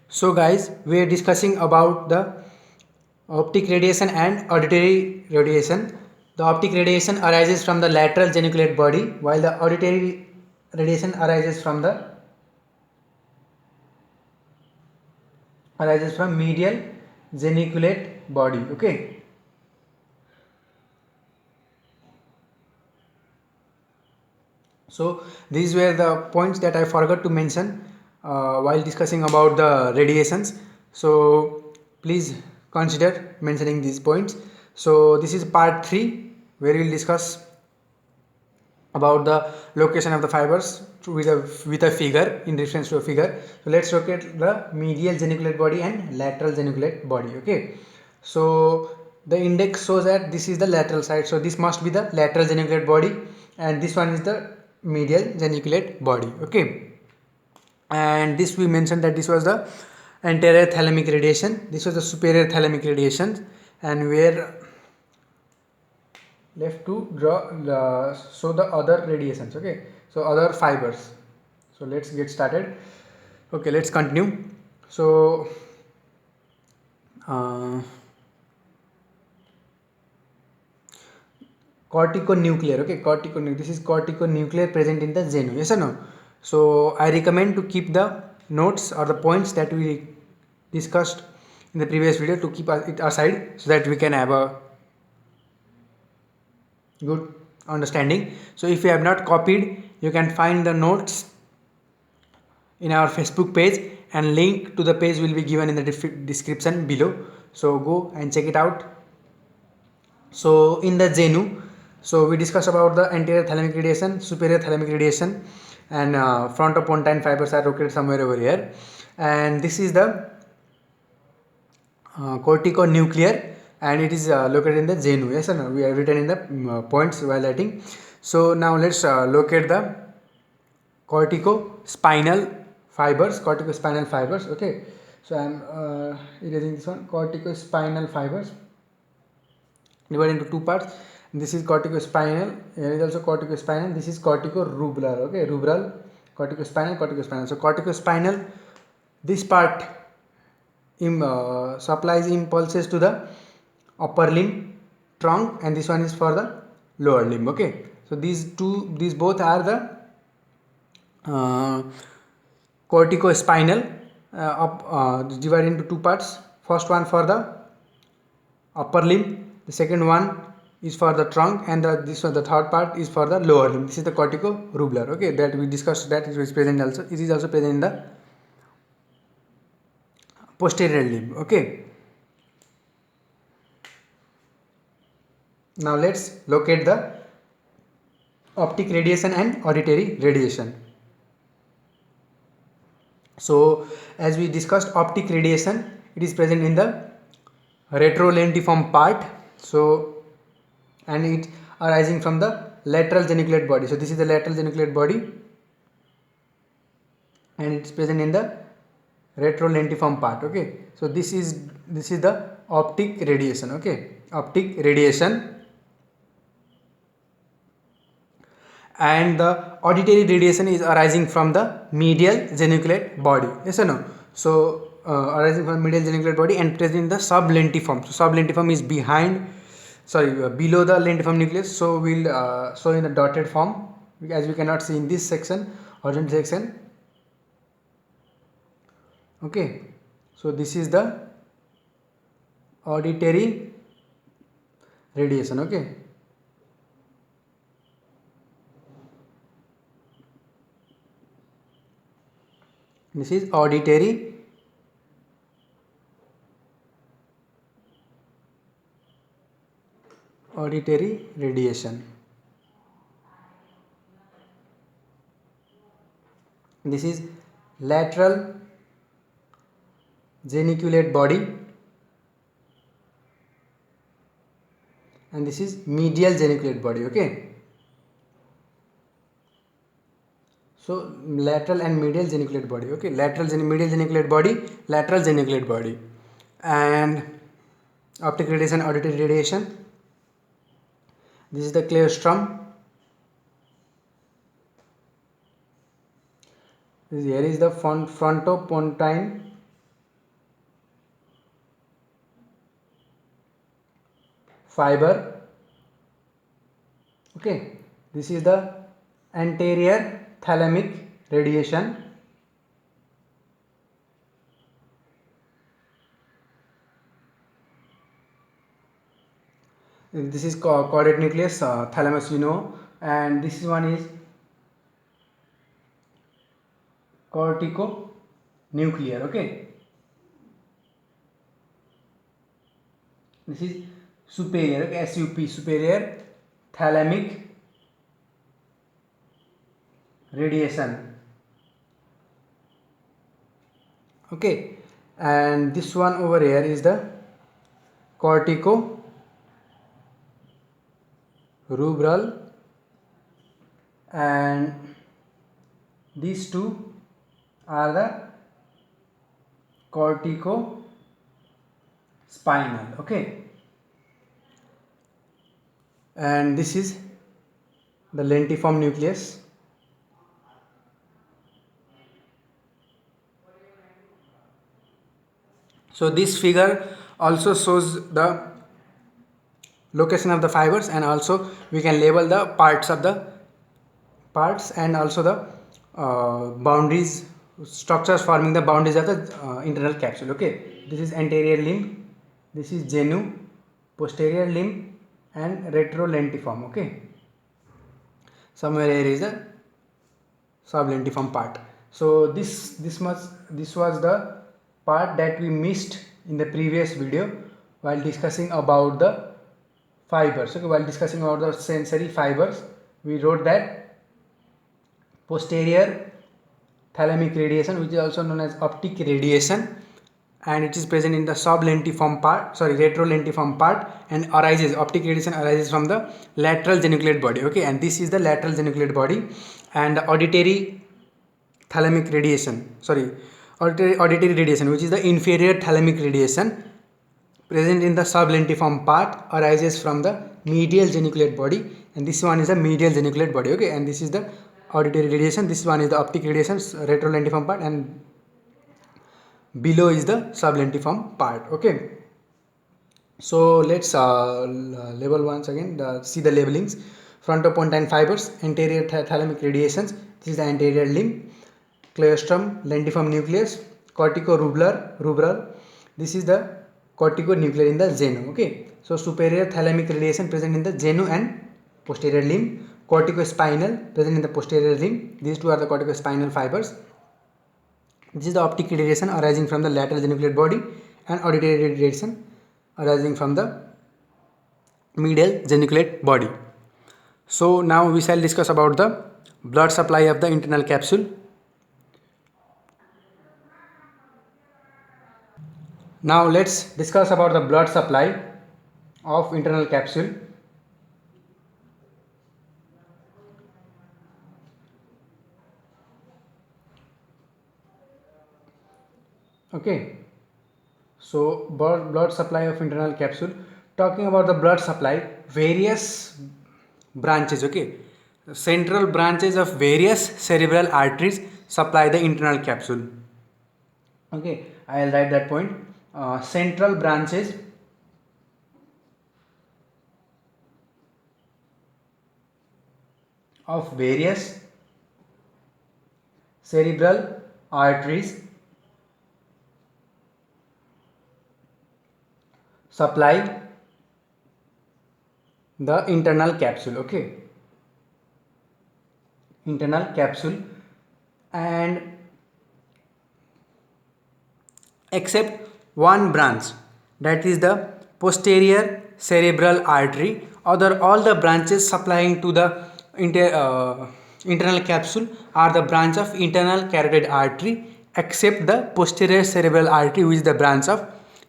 So guys, we are discussing about the optic radiation and auditory radiation. The optic radiation arises from the lateral geniculate body, while the auditory radiation arises from medial geniculate body. Okay. So these were the points that I forgot to mention while discussing about the radiations. So please consider mentioning these points. So this is part 3 where we will discuss about the location of the fibers with a figure in reference to a figure. So let's look at the medial geniculate body and lateral geniculate body. Okay. So the index shows that this is the lateral side. So this must be the lateral geniculate body, and this one is the medial geniculate body. Okay. And this we mentioned that this was the anterior thalamic radiation. This was the superior thalamic radiation, and where left to draw show the other radiations. Okay, so other fibers. So let's get started. Okay, let's continue. So uh, corticonuclear. Okay, corticonuclear, this is corticonuclear present in the xeno, yes or no? So I recommend to keep the notes or the points that we discussed in the previous video, to keep it aside so that we can have a good understanding. So if you have not copied, you can find the notes in our Facebook page, and link to the page will be given in the description below. So go and check it out. So in the Zenu, so we discussed about the anterior thalamic radiation, superior thalamic radiation, and frontopontine fibers are located somewhere over here. And this is the corticonuclear, and it is located in the Zenu. Yes or no? We have written in the points while writing. So now let's locate the corticospinal fibers. Okay, so I am erasing this one. Corticospinal fibers divided into two parts. This is corticospinal, here is also corticospinal, this is corticorubral. Okay, rubral, corticospinal. So corticospinal, this part supplies impulses to the upper limb, trunk, and this one is for the lower limb. Okay, so these both are the corticospinal, divided into two parts. First one for the upper limb, the second one is for the trunk, and this one, the third part, is for the lower limb. This is the corticorubral. Okay, that we discussed, that it is present also. It is also present in the posterior limb. Okay, now let's locate the optic radiation and auditory radiation. So as we discussed, optic radiation, it is present in the retrolentiform part. So and it arising from the lateral geniculate body. So this is the lateral geniculate body, and it's present in the retrolentiform part. Okay, so this is the optic radiation. Okay, optic radiation. And the auditory radiation is arising from the medial geniculate body. Yes or no? So arising from medial geniculate body and present in the sublentiform. So sublentiform is below the lentiform nucleus. So we'll show in the dotted form, as we cannot see in this section, horizontal section. Okay, so this is the auditory radiation. Okay, this is auditory radiation. This is lateral geniculate body, and this is medial geniculate body. Okay, so lateral and medial geniculate body. Okay, medial geniculate body, lateral geniculate body, and optic radiation, auditory radiation. This is the cleostrum. Here is the frontopontine fiber. Okay, this is the anterior thalamic radiation. This is caudate nucleus, thalamus, and this one is corticonuclear. Okay, this is superior, okay, SUP, superior thalamic radiation. Okay, and this one over here is the cortico-rubral, and these two are the cortico-spinal. Okay, and this is the lentiform nucleus. So this figure also shows the location of the fibers, and also we can label the parts and also the boundaries, structures forming the boundaries of the internal capsule. Okay, this is anterior limb, this is genu, posterior limb, and retrolentiform. Okay, somewhere here is the sublentiform part. So this was the part that we missed in the previous video while discussing about the fibers. Okay, while discussing about the sensory fibers, we wrote that posterior thalamic radiation, which is also known as optic radiation, and it is present in the retrolentiform part, and optic radiation arises from the lateral geniculate body. Okay, and this is the lateral geniculate body, and the auditory radiation, which is the inferior thalamic radiation, present in the sublentiform part, arises from the medial geniculate body, and this one is a medial geniculate body. Okay, and this is the auditory radiation, this one is the optic radiation, retrolentiform part, and below is the sublentiform part. Okay, so let's label once again, see the labelings. Frontopontine fibers, anterior thalamic radiations, this is the anterior limb, cleostrum, lentiform nucleus, cortico-rubral, this is the corticonuclear in the genu. Okay, so superior thalamic radiation present in the genu and posterior limb, corticospinal present in the posterior limb, these two are the corticospinal fibers. This is the optic radiation arising from the lateral geniculate body, and auditory radiation arising from the medial geniculate body. So now we shall discuss about the blood supply of the internal capsule. Now let's discuss about the blood supply of internal capsule. Okay, so blood supply of internal capsule. Talking about the blood supply, various branches, okay, central branches of various cerebral arteries supply the internal capsule. Okay, I will write that point. Central branches of various cerebral arteries supply the internal capsule. Okay, internal capsule, and except one branch, that is the posterior cerebral artery, all the branches supplying to the internal capsule are the branch of internal carotid artery, except the posterior cerebral artery, which is the branch of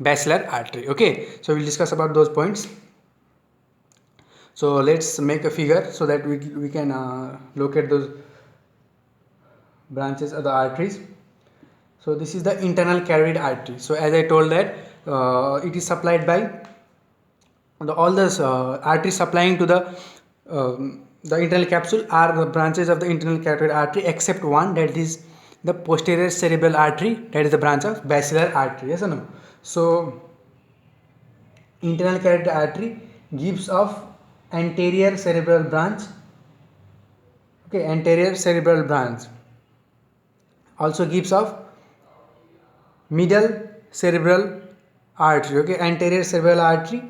basilar artery. Okay, so we'll discuss about those points. So let's make a figure so that we can locate those branches of the arteries. So this is the internal carotid artery. So as I told that it is supplied by all the arteries supplying to the internal capsule are the branches of the internal carotid artery, except one, that is the posterior cerebral artery, that is the branch of basilar artery. Yes or no? So internal carotid artery gives of anterior cerebral branch. Okay, anterior cerebral branch. Also gives of middle cerebral artery. Okay, anterior cerebral artery,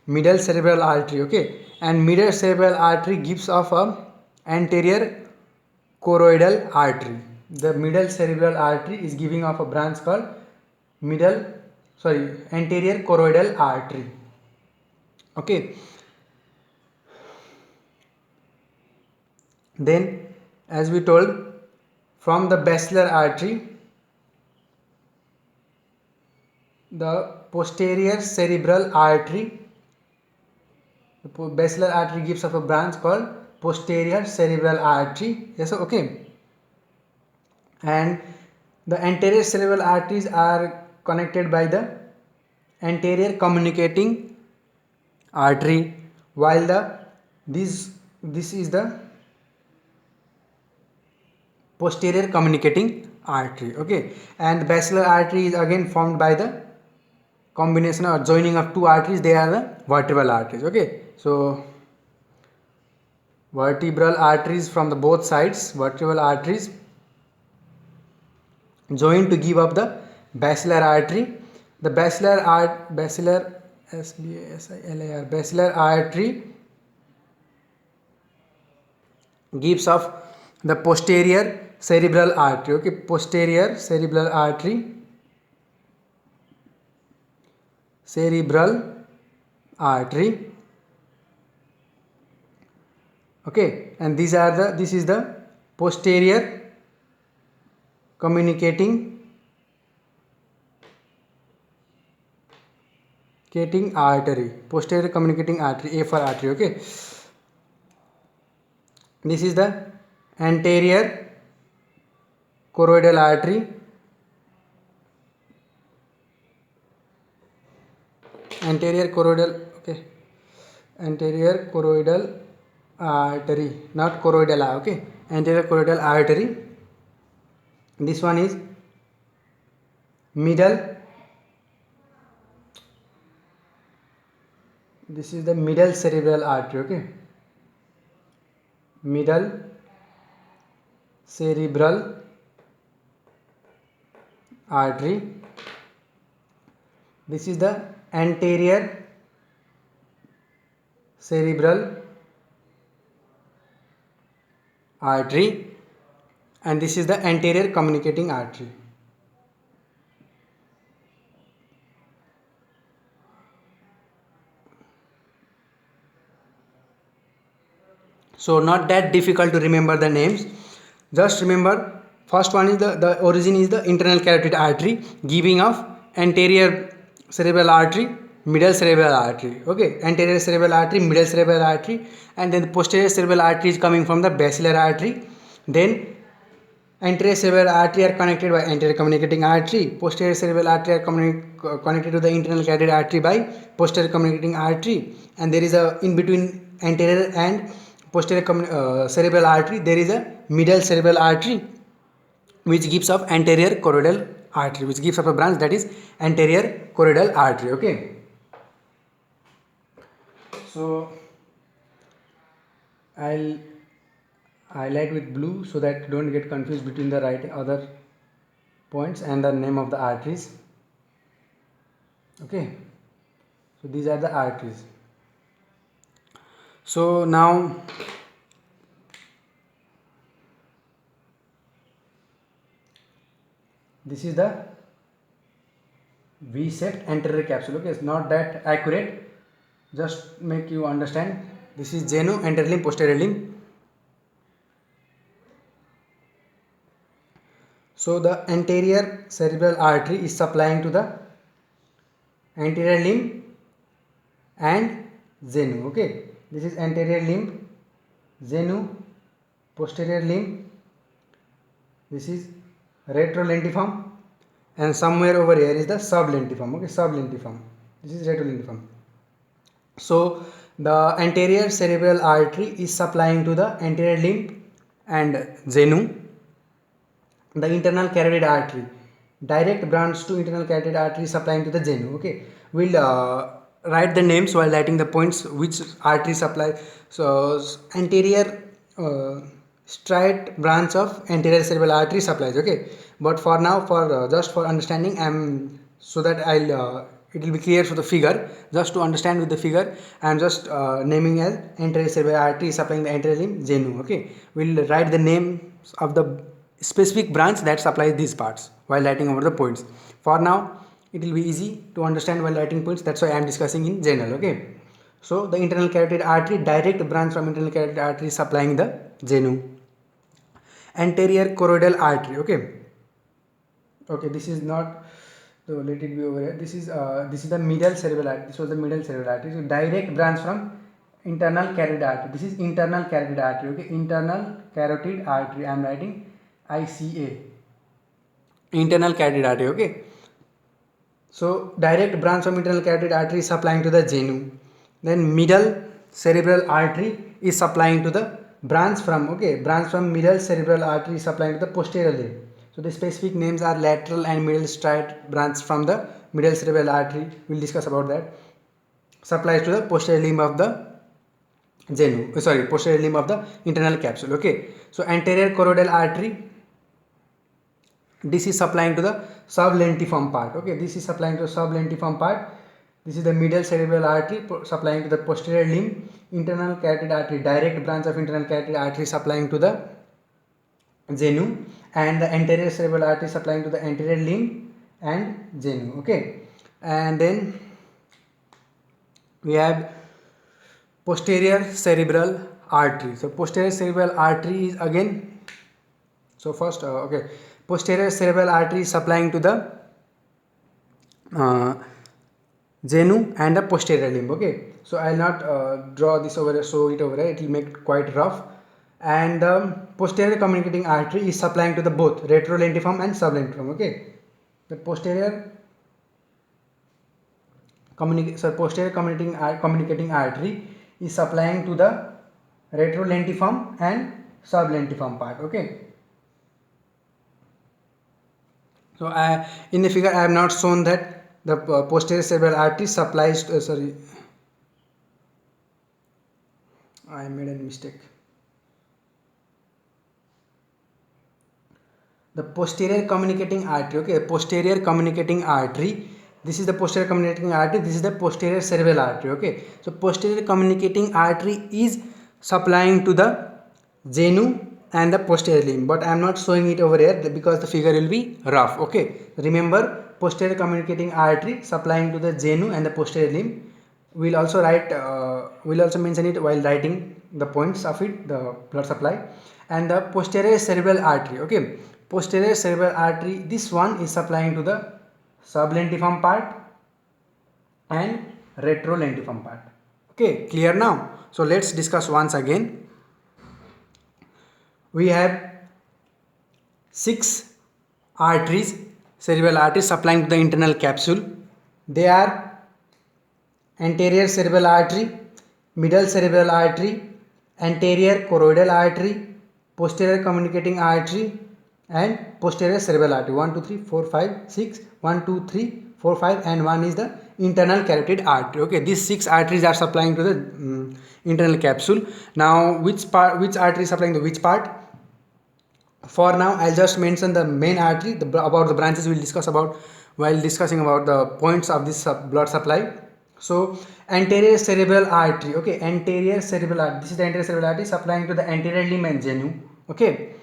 middle cerebral artery. Okay, and middle cerebral artery gives of a anterior choroidal artery. The middle cerebral artery is giving off a branch called anterior choroidal artery. Okay, then as we told, from the basilar artery, the posterior cerebral artery, the basilar artery gives off a branch called posterior cerebral artery. Yes, okay. And the anterior cerebral arteries are connected by the anterior communicating artery, while this is the posterior communicating artery. Okay, and basilar artery is again formed by the combination or joining of two arteries. They are the vertebral arteries. Okay, so vertebral arteries from the both sides, vertebral arteries join to give up the basilar artery. The basilar artery gives of the posterior cerebral artery. Okay, posterior cerebral artery. Okay, and this is the posterior communicating artery, posterior communicating artery, A for artery. Okay, this is the anterior choroidal artery, anterior choroidal artery, not choroidal. Okay, anterior choroidal artery. This one is middle. This is the middle cerebral artery. Okay, middle cerebral artery. This is the anterior cerebral artery, and this is the anterior communicating artery. So not that difficult to remember the names. Just remember, first one is the origin is the internal carotid artery, giving of anterior cerebral artery, middle cerebral artery. Okay, anterior cerebral artery, middle cerebral artery, and then the posterior cerebral artery is coming from the basilar artery. Then anterior cerebral artery are connected by anterior communicating artery. Posterior cerebral artery are connected to the internal carotid artery by posterior communicating artery, and there is a in between anterior and posterior cerebral artery there is a middle cerebral artery which gives off anterior choroidal artery, which gives off a branch that is anterior choroidal artery. Okay, so I'll highlight with blue so that don't get confused between the other points and the name of the arteries. Okay, so these are the arteries. So now this is the V-shaped anterior capsule. Okay, it's not that accurate, just make you understand. This is genu, anterior limb, posterior limb. So the anterior cerebral artery is supplying to the anterior limb and genu. Okay, this is anterior limb, genu, posterior limb. This is retrolentiform, and somewhere over here is the sublentiform. Okay, sublentiform. This is retrolentiform. So the anterior cerebral artery is supplying to the anterior limb and genu. The internal carotid artery, direct branch to internal carotid artery supplying to the genu. Okay, we'll write the names while writing the points which artery supply. So anterior straight branch of anterior cerebral artery supplies. Okay, but for now, for just for understanding, I'm so that I'll it will be clear for the figure. Just to understand with the figure, I'm just naming as anterior cerebral artery supplying the anterior limb genu. Okay, we'll write the names of the specific branch that supplies these parts while writing over the points. For now, it will be easy to understand while writing points. That's why I am discussing in general. Okay, so the internal carotid artery, direct branch from internal carotid artery supplying the genu. Anterior choroidal artery. Okay, this is not, so let it be over here. This is the middle cerebral artery. This was the middle cerebral artery. So direct branch from internal carotid artery. This is internal carotid artery. Okay, internal carotid artery. I am writing ICA. Internal carotid artery. Okay. So direct branch from internal carotid artery is supplying to the genu. Then middle cerebral artery is supplying to the branch from middle cerebral artery is supplying to the posterior limb. So the specific names are lateral and middle straight branch from the middle cerebral artery. We'll discuss about that. Supplies to the posterior limb of the posterior limb of the internal capsule. Okay. So anterior choroidal artery, this is supplying to the sublentiform part. Okay, this is supplying to the sublentiform part. This is the middle cerebral artery supplying to the posterior limb. Internal carotid artery, direct branch of internal carotid artery supplying to the genu, and the anterior cerebral artery supplying to the anterior limb and genu. Okay, and then we have posterior cerebral artery. So posterior cerebral artery is again, so first posterior cerebral artery is supplying to the genu and the posterior limb. Okay, so I'll not draw this over here, show it over here, it will make it quite rough. And the posterior communicating artery is supplying to the both retrolentiform and sublentiform. Okay, the posterior communicating artery is supplying to the retrolentiform and sublentiform part. Okay, so in the figure I have not shown that the posterior cerebral artery supplies to, I made a mistake. The posterior communicating artery. Okay, posterior communicating artery, this is the posterior communicating artery, this is the posterior cerebral artery. Okay, so posterior communicating artery is supplying to the genu and the posterior limb, but I am not showing it over here because the figure will be rough. Okay, remember, posterior communicating artery supplying to the genu and the posterior limb. We'll also write, we'll also mention it while writing the points of it, the blood supply. And the posterior cerebral artery. Okay, posterior cerebral artery, this one is supplying to the sublentiform part and retrolentiform part. Okay, clear now? So let's discuss once again. We have 6 arteries, cerebral arteries supplying to the internal capsule. They are anterior cerebral artery, middle cerebral artery, anterior choroidal artery, posterior communicating artery, and posterior cerebral artery. 1 2 3 4 5 6 1 2 3 4 5 and 1 is the internal carotid artery. Okay, these 6 arteries are supplying to the internal capsule. Now which artery is supplying to which part? For now I'll just mention the main artery. About the branches we'll discuss about while discussing about the points of this blood supply. So anterior cerebral artery. Okay, anterior cerebral artery, this is the anterior cerebral artery supplying to the anterior limb and genu. Okay,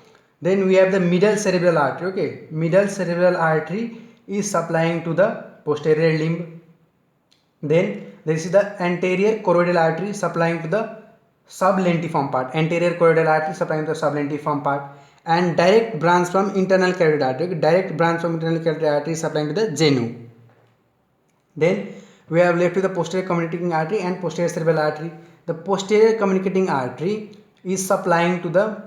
then we have the middle cerebral artery. Okay, middle cerebral artery is supplying to the posterior limb. Then there is the anterior choroidal artery supplying to the sublentiform part. Anterior choroidal artery supplying to the sublentiform part, and direct branch from internal carotid artery. Okay, direct branch from internal carotid artery supplying to the genu. Then we have left with the posterior communicating artery and posterior cerebral artery. The posterior communicating artery is supplying to the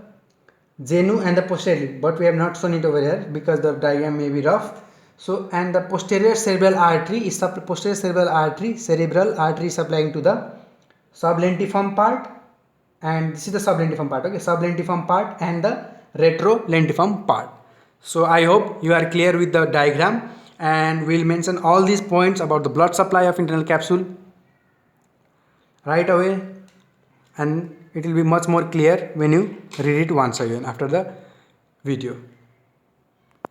genu and the posterior limb, but we have not shown it over here because the diagram may be rough. So, and the posterior cerebral artery is cerebral artery supplying to the sublentiform part, and this is the sublentiform part. Okay, sublentiform part and the retrolentiform part. So I hope you are clear with the diagram, and we'll mention all these points about the blood supply of internal capsule right away, and it will be much more clear when you read it once again after the video.